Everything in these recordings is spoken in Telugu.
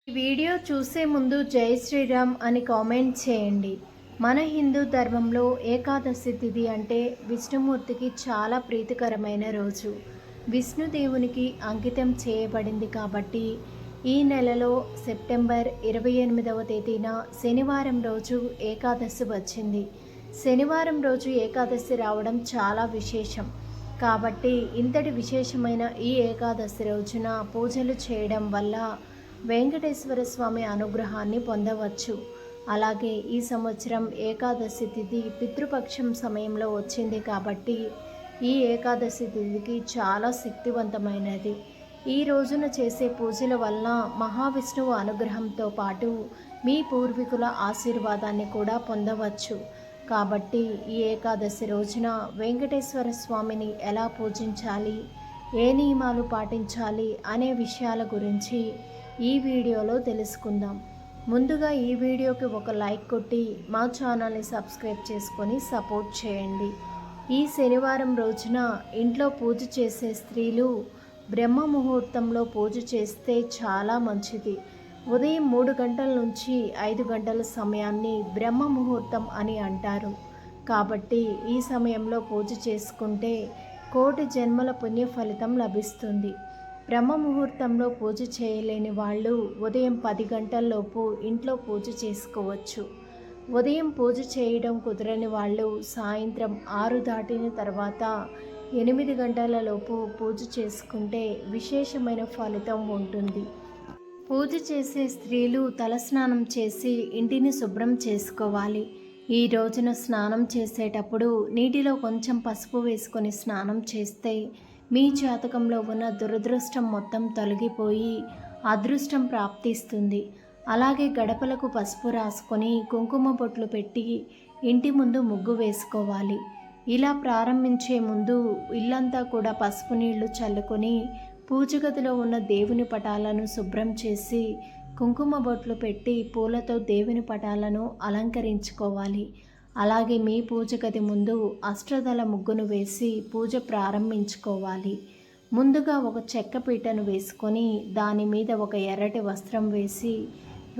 ఈ వీడియో చూసే ముందు జై శ్రీరామ్ అని కామెంట్ చేయండి. మన హిందూ ధర్మంలో ఏకాదశి తిథి అంటే విష్ణుమూర్తికి చాలా ప్రీతికరమైన రోజు. విష్ణుదేవునికి అంకితం చేయబడింది కాబట్టి ఈ నెలలో సెప్టెంబర్ 28వ తేదీన శనివారం రోజు ఏకాదశి వచ్చింది. శనివారం రోజు ఏకాదశి రావడం చాలా విశేషం. కాబట్టి ఇంతటి విశేషమైన ఈ ఏకాదశి రోజున పూజలు చేయడం వల్ల వెంకటేశ్వర స్వామి అనుగ్రహాన్ని పొందవచ్చు. అలాగే ఈ సంవత్సరం ఏకాదశి తిథి పితృపక్షం సమయంలో వచ్చింది కాబట్టి ఈ ఏకాదశి తిథికి చాలా శక్తివంతమైనది. ఈ రోజున చేసే పూజల వలన మహావిష్ణువు అనుగ్రహంతో పాటు మీ పూర్వీకుల ఆశీర్వాదాన్ని కూడా పొందవచ్చు. కాబట్టి ఈ ఏకాదశి రోజున వెంకటేశ్వర స్వామిని ఎలా పూజించాలి, ఏ నియమాలు పాటించాలి అనే విషయాల గురించి ఈ వీడియోలో తెలుసుకుందాం. ముందుగా ఈ వీడియోకి ఒక లైక్ కొట్టి మా ఛానల్ని సబ్స్క్రైబ్ చేసుకొని సపోర్ట్ చేయండి. ఈ శనివారం రోజున ఇంట్లో పూజ చేసే స్త్రీలు బ్రహ్మ ముహూర్తంలో పూజ చేస్తే చాలా మంచిది. ఉదయం 3 గంటల నుంచి 5 గంటల సమయాన్ని బ్రహ్మ ముహూర్తం అని అంటారు. కాబట్టి ఈ సమయంలో పూజ చేసుకుంటే కోటి జన్మల పుణ్య ఫలితం లభిస్తుంది. బ్రహ్మ ముహూర్తంలో పూజ చేయలేని వాళ్ళు ఉదయం 10 గంటల్లోపు ఇంట్లో పూజ చేసుకోవచ్చు. ఉదయం పూజ చేయడం కుదరని వాళ్ళు సాయంత్రం 6 దాటిన తర్వాత 8 గంటల లోపు పూజ చేసుకుంటే విశేషమైన ఫలితం ఉంటుంది. పూజ చేసే స్త్రీలు తలస్నానం చేసి ఇంటిని శుభ్రం చేసుకోవాలి. ఈ రోజున స్నానం చేసేటప్పుడు నీటిలో కొంచెం పసుపు వేసుకొని స్నానం చేస్తే మీ జాతకంలో ఉన్న దురదృష్టం మొత్తం తొలగిపోయి అదృష్టం ప్రాప్తిస్తుంది. అలాగే గడపలకు పసుపు రాసుకొని కుంకుమ బొట్లు పెట్టి ఇంటి ముందు ముగ్గు వేసుకోవాలి. ఇలా ప్రారంభించే ముందు ఇల్లంతా కూడా పసుపు నీళ్లు చల్లుకొని పూజ గదిలో ఉన్న దేవుని పటాలను శుభ్రం చేసి కుంకుమ బొట్లు పెట్టి పూలతో దేవుని పటాలను అలంకరించుకోవాలి. అలాగే మీ పూజ గది ముందు అష్టదళ ముగ్గును వేసి పూజ ప్రారంభించుకోవాలి. ముందుగా ఒక చెక్క పీటను వేసుకొని దాని మీద ఒక ఎర్రటి వస్త్రం వేసి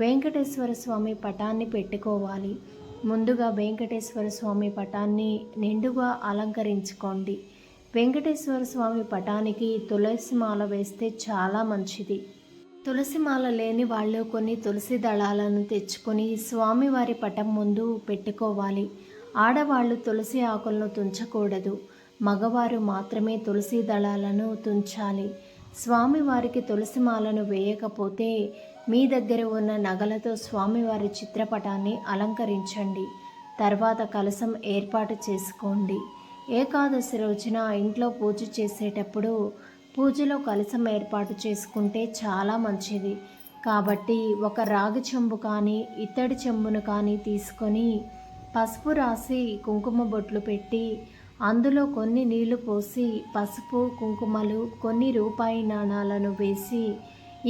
వెంకటేశ్వర స్వామి పటాన్ని పెట్టుకోవాలి. ముందుగా వెంకటేశ్వర స్వామి పటాన్ని నిండుగా అలంకరించుకోండి. వెంకటేశ్వర స్వామి పటానికి తులసి మాల వేస్తే చాలా మంచిది. తులసి మాల లేని వాళ్ళు కొన్ని తులసి దళాలను తెచ్చుకొని స్వామివారి పటం ముందు పెట్టుకోవాలి. ఆడవాళ్ళు తులసి ఆకులను తుంచకూడదు. మగవారు మాత్రమే తులసి దళాలను తుంచాలి. స్వామివారికి తులసి మాలను వేయకపోతే మీ దగ్గర ఉన్న నగలతో స్వామివారి చిత్రపటాన్ని అలంకరించండి. తర్వాత కలశం ఏర్పాటు చేసుకోండి. ఏకాదశి రోజున ఇంట్లో పూజ చేసేటప్పుడు పూజలో కలశం ఏర్పాటు చేసుకుంటే చాలా మంచిది. కాబట్టి ఒక రాగి చెంబు కానీ ఇత్తడి చెంబును కానీ తీసుకొని పసుపు రాసి కుంకుమ బొట్లు పెట్టి అందులో కొన్ని నీళ్లు పోసి పసుపు కుంకుమలు కొన్ని రూపాయి నాణాలను వేసి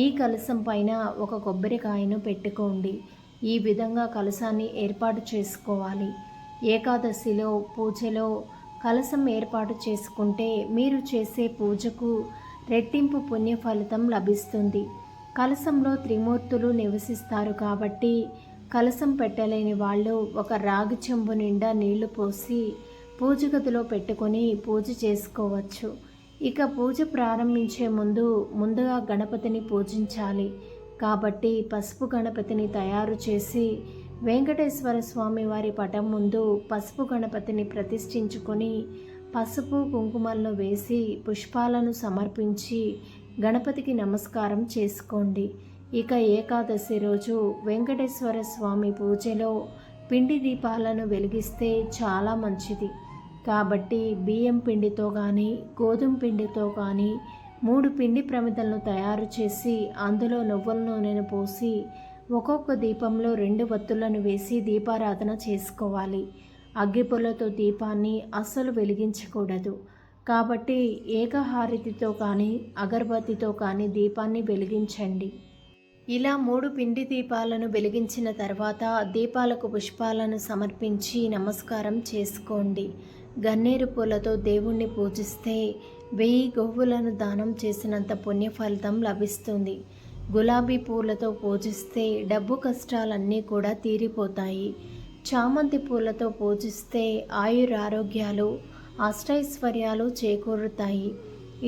ఈ కలశం పైన ఒక కొబ్బరికాయను పెట్టుకోండి. ఈ విధంగా కలశాన్ని ఏర్పాటు చేసుకోవాలి. ఏకాదశిలో పూజలో కలశం ఏర్పాటు చేసుకుంటే మీరు చేసే పూజకు రెట్టింపు పుణ్య ఫలితం లభిస్తుంది. కలశంలో త్రిమూర్తులు నివసిస్తారు కాబట్టి కలశం పెట్టలేని వాళ్ళు ఒక రాగి చెంబు నిండా నీళ్లు పోసి పూజ గదిలో పెట్టుకొని పూజ చేసుకోవచ్చు. ఇక పూజ ప్రారంభించే ముందుగా గణపతిని పూజించాలి. కాబట్టి పసుపు గణపతిని తయారు చేసి వెంకటేశ్వర స్వామి వారి పటం ముందు పసుపు గణపతిని ప్రతిష్ఠించుకొని పసుపు కుంకుమలను వేసి పుష్పాలను సమర్పించి గణపతికి నమస్కారం చేసుకోండి. ఇక ఏకాదశి రోజు వెంకటేశ్వర స్వామి పూజలో పిండి దీపాలను వెలిగిస్తే చాలా మంచిది. కాబట్టి బియ్యం పిండితో కానీ గోధుమ పిండితో కానీ 3 పిండి ప్రమిదలను తయారు చేసి అందులో నువ్వుల నూనెను పోసి ఒక్కొక్క దీపంలో 2 వత్తులను వేసి దీపారాధన చేసుకోవాలి. అగ్గిపుల్లతో దీపాన్ని అస్సలు వెలిగించకూడదు. కాబట్టి ఏకహారతితో కానీ అగరబత్తితో కానీ దీపాన్ని వెలిగించండి. ఇలా 3 పిండి దీపాలను వెలిగించిన తర్వాత దీపాలకు పుష్పాలను సమర్పించి నమస్కారం చేసుకోండి. గన్నేరు పూలతో దేవుణ్ణి పూజిస్తే 1000 గోవులను దానం చేసినంత పుణ్య ఫలితం లభిస్తుంది. గులాబీ పూలతో పూజిస్తే డబ్బు కష్టాలన్నీ కూడా తీరిపోతాయి. చామంతి పూలతో పూజిస్తే ఆయురారోగ్యాలు అష్టైశ్వర్యాలు చేకూరుతాయి.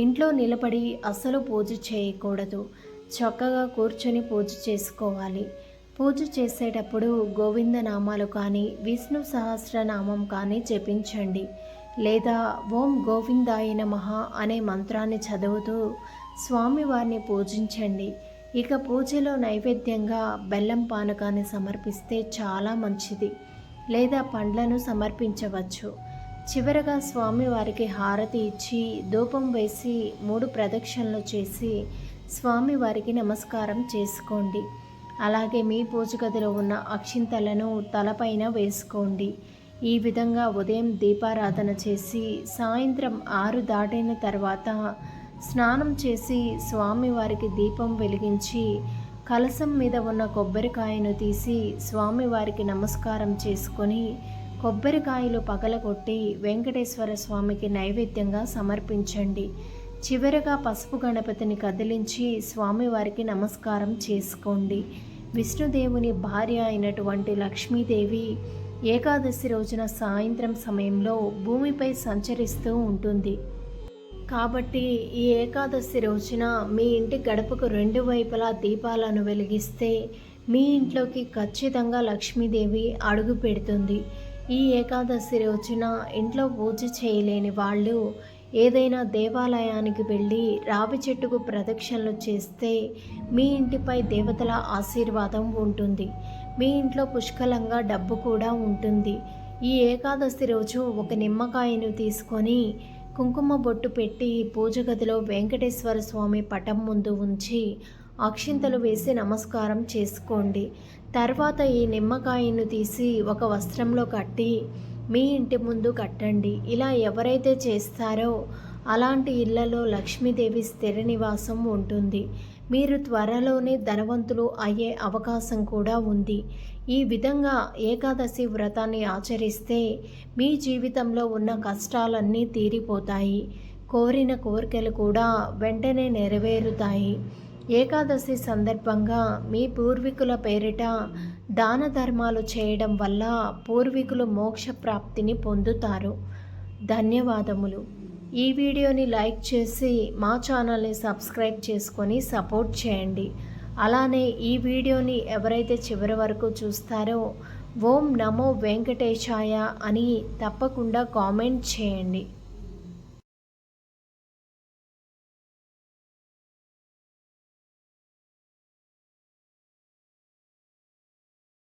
ఇంట్లో నిలబడి అసలు పూజ చేయకూడదు. చక్కగా కూర్చొని పూజ చేసుకోవాలి. పూజ చేసేటప్పుడు గోవిందనామాలు కానీ విష్ణు సహస్రనామం కానీ జపించండి. లేదా ఓం గోవిందాయ నమః అనే మంత్రాన్ని చదువుతూ స్వామివారిని పూజించండి. ఇక పూజలో నైవేద్యంగా బెల్లం పానకాన్ని సమర్పిస్తే చాలా మంచిది. లేదా పండ్లను సమర్పించవచ్చు. చివరగా స్వామివారికి హారతి ఇచ్చి ధూపం వేసి 3 ప్రదక్షిణలు చేసి స్వామివారికి నమస్కారం చేసుకోండి. అలాగే మీ పూజ గదిలో ఉన్న అక్షింతలను తలపైన వేసుకోండి. ఈ విధంగా ఉదయం దీపారాధన చేసి సాయంత్రం 6 దాటిన తర్వాత స్నానం చేసి స్వామివారికి దీపం వెలిగించి కలశం మీద ఉన్న కొబ్బరికాయను తీసి స్వామివారికి నమస్కారం చేసుకొని కొబ్బరికాయలు పగలగొట్టి వెంకటేశ్వర స్వామికి నైవేద్యంగా సమర్పించండి. చివరగా పసుపు గణపతిని కదిలించి స్వామివారికి నమస్కారం చేసుకోండి. విష్ణుదేవుని భార్య అయినటువంటి లక్ష్మీదేవి ఏకాదశి రోజున సాయంత్రం సమయంలో భూమిపై సంచరిస్తూ ఉంటుంది. కాబట్టి ఈ ఏకాదశి రోజున మీ ఇంటి గడపకు 2 వైపులా దీపాలను వెలిగిస్తే మీ ఇంట్లోకి ఖచ్చితంగా లక్ష్మీదేవి అడుగు పెడుతుంది. ఈ ఏకాదశి రోజున ఇంట్లో పూజ చేయలేని వాళ్ళు ఏదైనా దేవాలయానికి వెళ్ళి రావి చెట్టుకు ప్రదక్షిణలు చేస్తే మీ ఇంటిపై దేవతల ఆశీర్వాదం ఉంటుంది. మీ ఇంట్లో పుష్కలంగా డబ్బు కూడా ఉంటుంది. ఈ ఏకాదశి రోజు ఒక నిమ్మకాయను తీసుకొని కుంకుమ బొట్టు పెట్టి పూజ గదిలో వెంకటేశ్వర స్వామి పటం ముందు ఉంచి అక్షింతలు వేసి నమస్కారం చేసుకోండి. తర్వాత ఈ నిమ్మకాయను తీసి ఒక వస్త్రంలో కట్టి మీ ఇంటి ముందు కట్టండి. ఇలా ఎవరైతే చేస్తారో అలాంటి ఇళ్లలో లక్ష్మీదేవి స్థిర నివాసం ఉంటుంది. మీరు త్వరలోనే ధనవంతులు అయ్యే అవకాశం కూడా ఉంది. ఈ విధంగా ఏకాదశి వ్రతాన్ని ఆచరిస్తే మీ జీవితంలో ఉన్న కష్టాలన్నీ తీరిపోతాయి. కోరిన కోరికలు కూడా వెంటనే నెరవేరుతాయి. ఏకాదశి సందర్భంగా మీ పూర్వీకుల పేరిట దాన ధర్మాలు చేయడం వల్ల పూర్వీకులు మోక్ష ప్రాప్తిని పొందుతారు. ధన్యవాదములు. ఈ వీడియోని లైక్ చేసి మా ఛానల్ని సబ్స్క్రైబ్ చేసుకొని సపోర్ట్ చేయండి. అలానే ఈ వీడియోని ఎవరైతే చివరి వరకు చూస్తారో ఓం నమో వెంకటేశాయ అని తప్పకుండా కామెంట్ చేయండి.